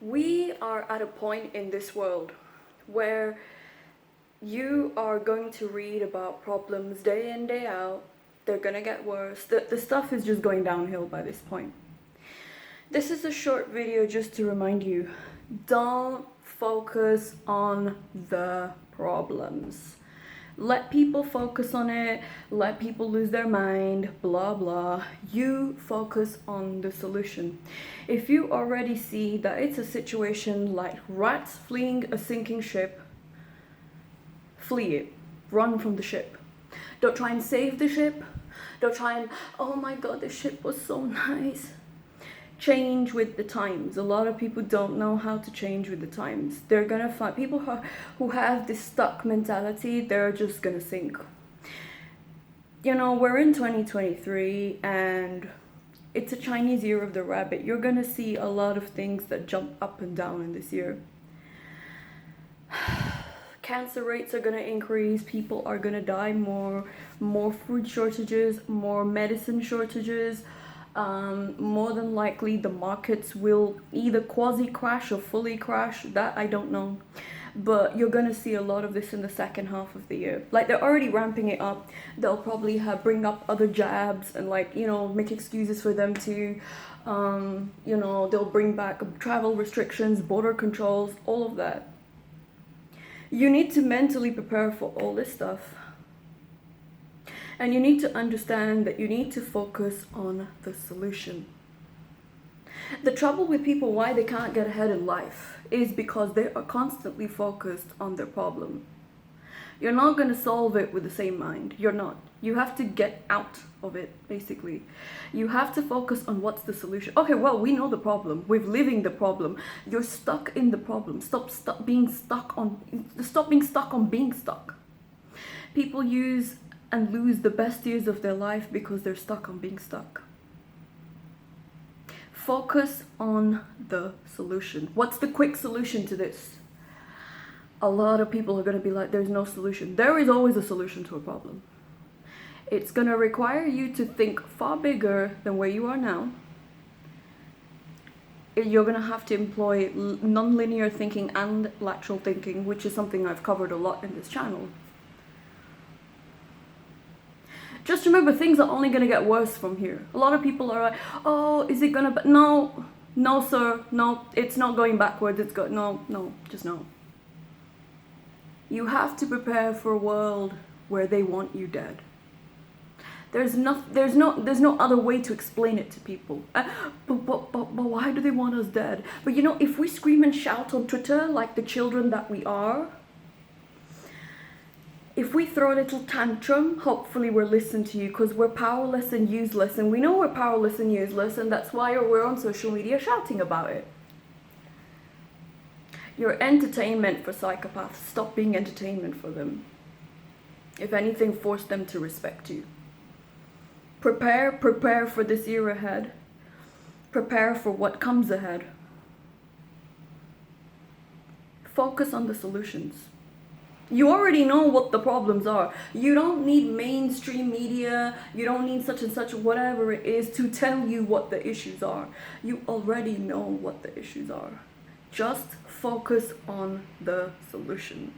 We are at a point in this world where you are going to read about problems day in, day out. They're gonna get worse. The stuff is just going downhill by this point. This is a short video just to remind you, don't focus on the problems. Let people focus on it, let people lose their mind, blah blah. You focus on the solution. If you already see that it's a situation like rats fleeing a sinking ship, flee it. Run from the ship. Don't try and save the ship. Don't try and, oh my god, the ship was so nice. Change with the times. A lot of people don't know how to change with the times. They're gonna find people who have this stuck mentality, they're just gonna sink. You know, we're in 2023 and it's a Chinese year of the rabbit. You're gonna see a lot of things that jump up and down in this year. Cancer rates are gonna increase, people are gonna die more food shortages, more medicine shortages. More than likely the markets will either quasi-crash or fully crash, that I don't know. But you're gonna see a lot of this in the second half of the year. Like, they're already ramping it up. They'll probably bring up other jabs and, like, you know, make excuses for them to, you know, they'll bring back travel restrictions, border controls, all of that. You need to mentally prepare for all this stuff. And you need to understand that you need to focus on the solution. The trouble with people, why they can't get ahead in life, is because they are constantly focused on their problem. You're not going to solve it with the same mind. You're not. You have to get out of it, basically. You have to focus on what's the solution. Okay, well, we know the problem. We're living the problem. You're stuck in the problem. Stop being stuck on being stuck. People use and lose the best years of their life because they're stuck on being stuck. Focus on the solution. What's the quick solution to this? A lot of people are going to be like, there's no solution. There is always a solution to a problem. It's going to require you to think far bigger than where you are now. You're going to have to employ non-linear thinking and lateral thinking, which is something I've covered a lot in this channel. Just remember, things are only going to get worse from here. A lot of people are like, oh, is it going to... No, sir. No, it's not going backwards. No, just no. You have to prepare for a world where they want you dead. There's no other way to explain it to people. But why do they want us dead? But you know, if we scream and shout on Twitter like the children that we are, if we throw a little tantrum, hopefully we're listened to, because we're powerless and useless, and we know we're powerless and useless, and that's why we're on social media shouting about it. You're entertainment for psychopaths. Stop being entertainment for them. If anything, force them to respect you. Prepare for this year ahead. Prepare for what comes ahead. Focus on the solutions. You already know what the problems are. You don't need mainstream media, you don't need such and such, whatever it is, to tell you what the issues are. You already know what the issues are. Just focus on the solution.